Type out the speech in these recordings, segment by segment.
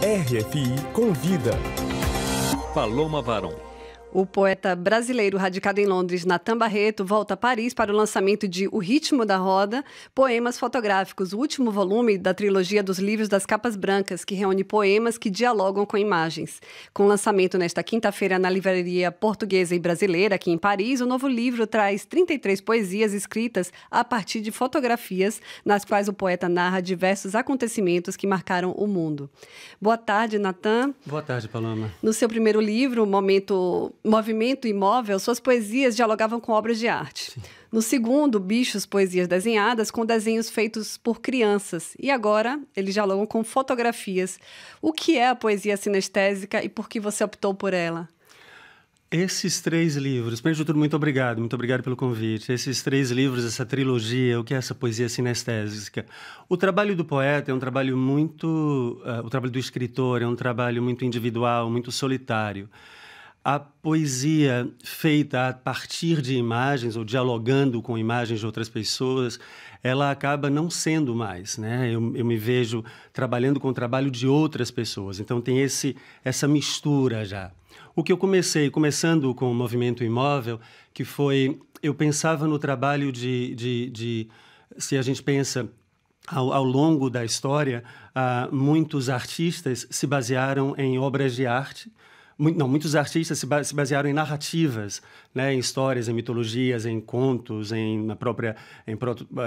RFI Convida. Paloma Varon. O poeta brasileiro radicado em Londres, Natan Barreto, volta a Paris para o lançamento de O Ritmo da Roda, Poemas Fotográficos, o último volume da trilogia dos livros das capas brancas, que reúne poemas que dialogam com imagens. Com lançamento nesta quinta-feira na livraria portuguesa e brasileira, aqui em Paris, o novo livro traz 33 poesias escritas a partir de fotografias, nas quais o poeta narra diversos acontecimentos que marcaram o mundo. Boa tarde, Natan. Boa tarde, Paloma. No seu primeiro livro, Movimento Imóvel, suas poesias dialogavam com obras de arte. Sim. No segundo, Bichos, poesias desenhadas com desenhos feitos por crianças. E agora, eles dialogam com fotografias. O que é a poesia sinestésica e por que você optou por ela? Esses três livros, primeiro de tudo, muito obrigado pelo convite. Esses três livros, essa trilogia, o que é essa poesia sinestésica? O trabalho do poeta é um trabalho o trabalho do escritor é um trabalho muito individual, muito solitário. A poesia feita a partir de imagens ou dialogando com imagens de outras pessoas, ela acaba não sendo mais, né? Eu me vejo trabalhando com o trabalho de outras pessoas, então tem essa mistura já. O que eu começando com o Movimento Imóvel, que foi, eu pensava no trabalho se a gente pensa ao longo da história, muitos artistas se basearam em obras de arte. Muitos artistas se basearam em narrativas, né, em histórias, em mitologias, em contos, em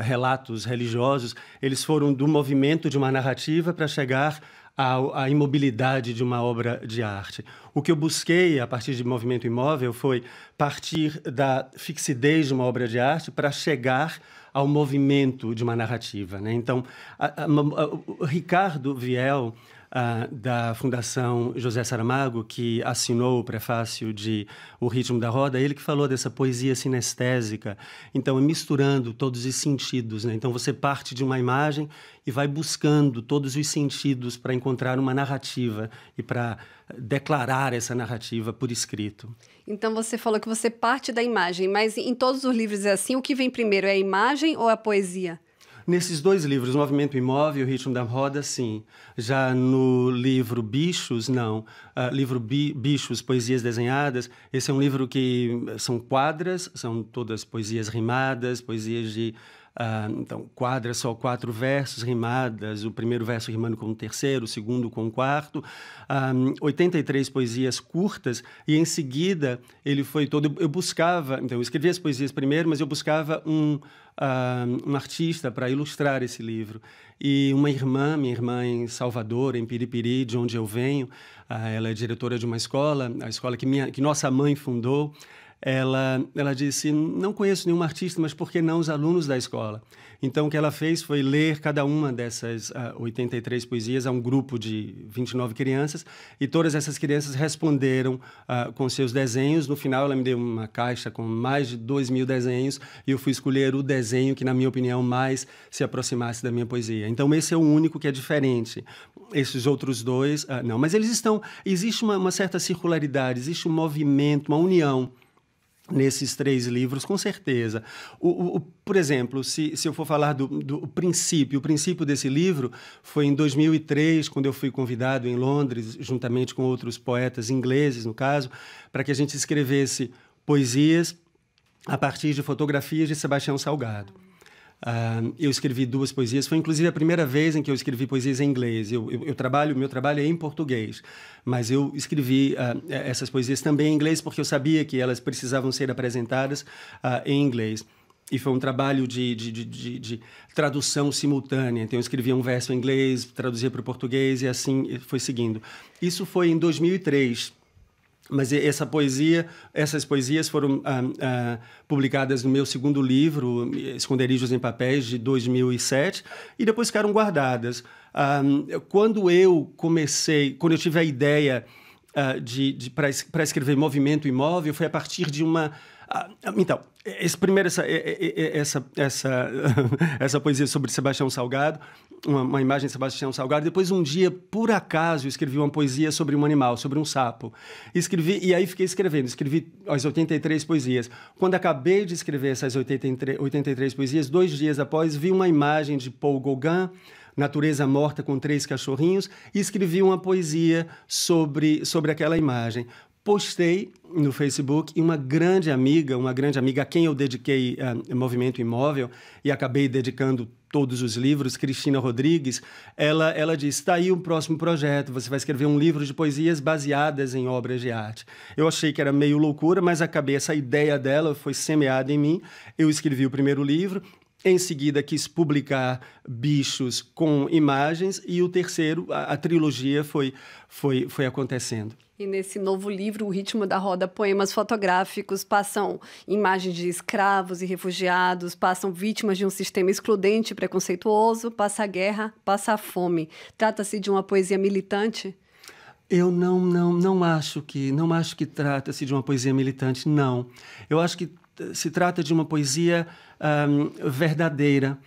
relatos religiosos. Eles foram do movimento de uma narrativa para chegar à imobilidade de uma obra de arte. O que eu busquei, a partir de Movimento Imóvel, foi partir da fixidez de uma obra de arte para chegar ao movimento de uma narrativa, né? Então, o Ricardo Viel, da Fundação José Saramago, que assinou o prefácio de O Ritmo da Roda, ele que falou dessa poesia sinestésica, então misturando todos os sentidos, né? Então você parte de uma imagem e vai buscando todos os sentidos para encontrar uma narrativa e para declarar essa narrativa por escrito. Então você falou que você parte da imagem, mas em todos os livros é assim, o que vem primeiro é a imagem ou a poesia? Nesses dois livros, Movimento Imóvel e O Ritmo da Roda, sim. Já no livro Bichos, não. Livro Bichos, Poesias Desenhadas, esse é um livro que são quadras, são todas poesias rimadas, poesias de... então, quadras, só 4 versos rimadas, o primeiro verso rimando com o terceiro, o segundo com o quarto, 83 poesias curtas, e em seguida ele foi todo... Eu buscava, então eu escrevi as poesias primeiro, mas eu buscava um artista para ilustrar esse livro. E minha irmã em Salvador, em Piripiri, de onde eu venho, ela é diretora de uma escola, a escola que nossa mãe fundou. Ela disse, não conheço nenhum artista, mas por que não os alunos da escola? Então, o que ela fez foi ler cada uma dessas 83 poesias a um grupo de 29 crianças, e todas essas crianças responderam com seus desenhos. No final, ela me deu uma caixa com mais de 2.000 desenhos, e eu fui escolher o desenho que, na minha opinião, mais se aproximasse da minha poesia. Então, esse é o único que é diferente. Esses outros dois, não. Mas existe uma certa circularidade, existe um movimento, uma união nesses três livros, com certeza. Por exemplo, se eu for falar do princípio, o princípio desse livro foi em 2003, quando eu fui convidado em Londres, juntamente com outros poetas ingleses, no caso, para que a gente escrevesse poesias a partir de fotografias de Sebastião Salgado. Eu escrevi 2 poesias, foi inclusive a primeira vez em que eu escrevi poesias em inglês. Meu trabalho é em português, mas eu escrevi essas poesias também em inglês porque eu sabia que elas precisavam ser apresentadas em inglês. E foi um trabalho de tradução simultânea. Então eu escrevia um verso em inglês, traduzia para o português e assim foi seguindo. Isso foi em 2003. Mas essas poesias foram publicadas no meu segundo livro, Esconderijos em Papéis, de 2007, e depois ficaram guardadas. Quando eu tive a ideia para escrever Movimento Imóvel, foi a partir de uma... Então, essa poesia sobre Sebastião Salgado, uma imagem de Sebastião Salgado. Depois, um dia, por acaso, eu escrevi uma poesia sobre um animal, sobre um sapo. E aí fiquei escrevi as 83 poesias. Quando acabei de escrever essas 83 poesias, 2 dias após, vi uma imagem de Paul Gauguin natureza morta com 3 cachorrinhos, e escrevi uma poesia sobre aquela imagem. Postei no Facebook e uma grande amiga a quem eu dediquei Movimento Imóvel e acabei dedicando todos os livros, Cristina Rodrigues, ela disse, está aí o próximo projeto, você vai escrever um livro de poesias baseadas em obras de arte. Eu achei que era meio loucura, mas essa ideia dela foi semeada em mim, eu escrevi o primeiro livro, em seguida quis publicar Bichos com imagens e o terceiro, a trilogia foi acontecendo. E nesse novo livro, O Ritmo da Roda, poemas fotográficos passam imagens de escravos e refugiados, passam vítimas de um sistema excludente e preconceituoso, passa a guerra, passa a fome. Trata-se de uma poesia militante? Eu não acho que trata-se de uma poesia militante, não. Eu acho que se trata de uma poesia verdadeira,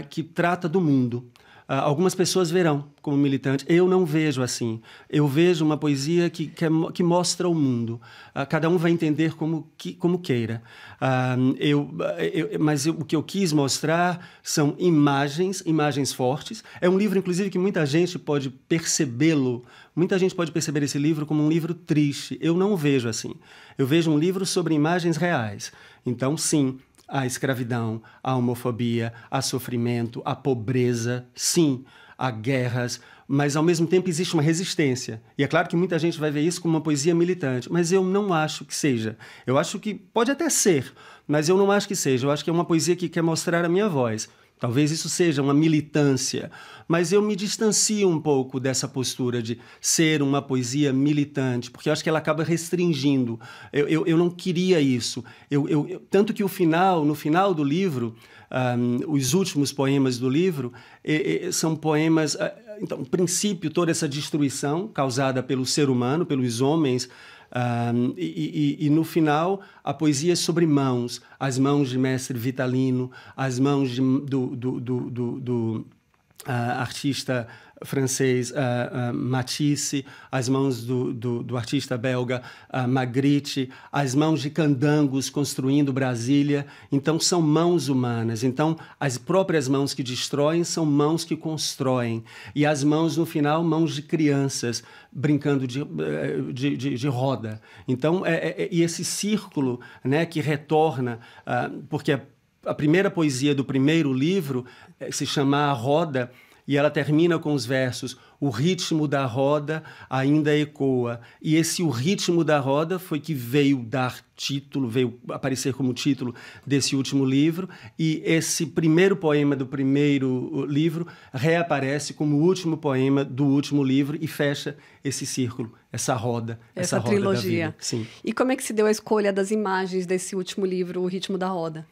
que trata do mundo. Algumas pessoas verão como militante, eu não vejo assim. Eu vejo uma poesia que mostra o mundo. Cada um vai entender como queira. Mas o que eu quis mostrar são imagens fortes. É um livro, inclusive, que muita gente pode percebê-lo. Muita gente pode perceber esse livro como um livro triste. Eu não vejo assim. Eu vejo um livro sobre imagens reais. Então, sim, a escravidão, a homofobia, a sofrimento, a pobreza, sim, há guerras, mas ao mesmo tempo existe uma resistência. E é claro que muita gente vai ver isso como uma poesia militante, mas eu não acho que seja. Eu acho que pode até ser, mas eu não acho que seja. Eu acho que é uma poesia que quer mostrar a minha voz. Talvez isso seja uma militância, mas eu me distancio um pouco dessa postura de ser uma poesia militante, porque eu acho que ela acaba restringindo. Eu não queria isso. Tanto que no final do livro, os últimos poemas do livro são poemas... Então, no princípio, toda essa destruição causada pelo ser humano, pelos homens, e no final a poesia é sobre mãos, as mãos de Mestre Vitalino, as mãos do artista francês Matisse, as mãos do artista belga Magritte, as mãos de candangos construindo Brasília. Então são mãos humanas. Então as próprias mãos que destroem são mãos que constroem. E as mãos no final, mãos de crianças brincando de roda. Então e esse círculo, né, que retorna, porque a primeira poesia do primeiro livro se chama A Roda, e ela termina com os versos: o ritmo da roda ainda ecoa. E o ritmo da roda foi que veio aparecer como título desse último livro, e esse primeiro poema do primeiro livro reaparece como o último poema do último livro e fecha esse círculo, essa roda, essa roda trilogia. Da vida. Sim. E como é que se deu a escolha das imagens desse último livro, O Ritmo da Roda?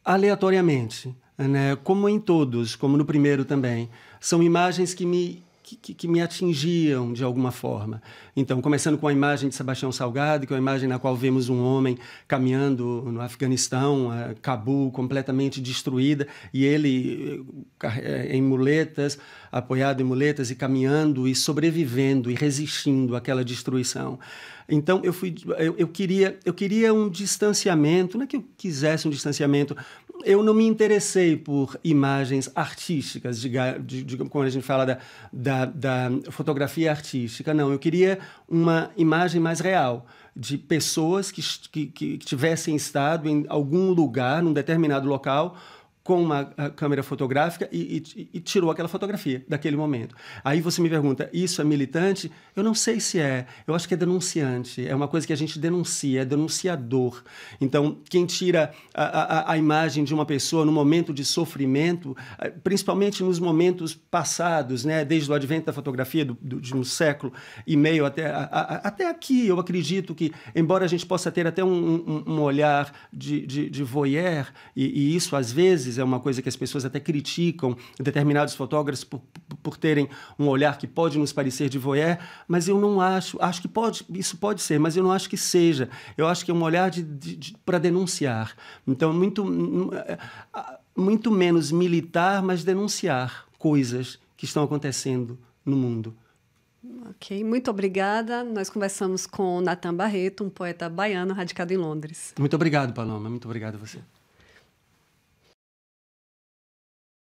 Aleatoriamente, né? Como em todos, como no primeiro também. São imagens que me atingiam de alguma forma. Então, começando com a imagem de Sebastião Salgado, que é uma imagem na qual vemos um homem caminhando no Afeganistão, Cabul completamente destruída, e ele em muletas, apoiado em muletas e caminhando e sobrevivendo e resistindo àquela destruição. Então, eu queria um distanciamento, não é que eu quisesse um distanciamento, eu não me interessei por imagens artísticas, quando a gente fala da fotografia artística, não, eu queria uma imagem mais real, de pessoas que tivessem estado em algum lugar, num determinado local, com uma câmera fotográfica e tirou aquela fotografia daquele momento. Aí você me pergunta, isso é militante? Eu não sei se é. Eu acho que é denunciante. É uma coisa que a gente denuncia, é denunciador. Então, quem tira a imagem de uma pessoa no momento de sofrimento, principalmente nos momentos passados, né, desde o advento da fotografia de um século e meio até aqui, eu acredito que, embora a gente possa ter até um olhar de voyeur, e isso às vezes é uma coisa que as pessoas até criticam determinados fotógrafos por terem um olhar que pode nos parecer de voyeur, mas eu não acho que isso pode ser, mas eu não acho que seja. Eu acho que é um olhar para denunciar. Então, muito menos militar, mas denunciar coisas que estão acontecendo no mundo. Ok, muito obrigada. Nós conversamos com Natan Barreto, um poeta baiano radicado em Londres. Muito obrigado, Paloma. Muito obrigado a você.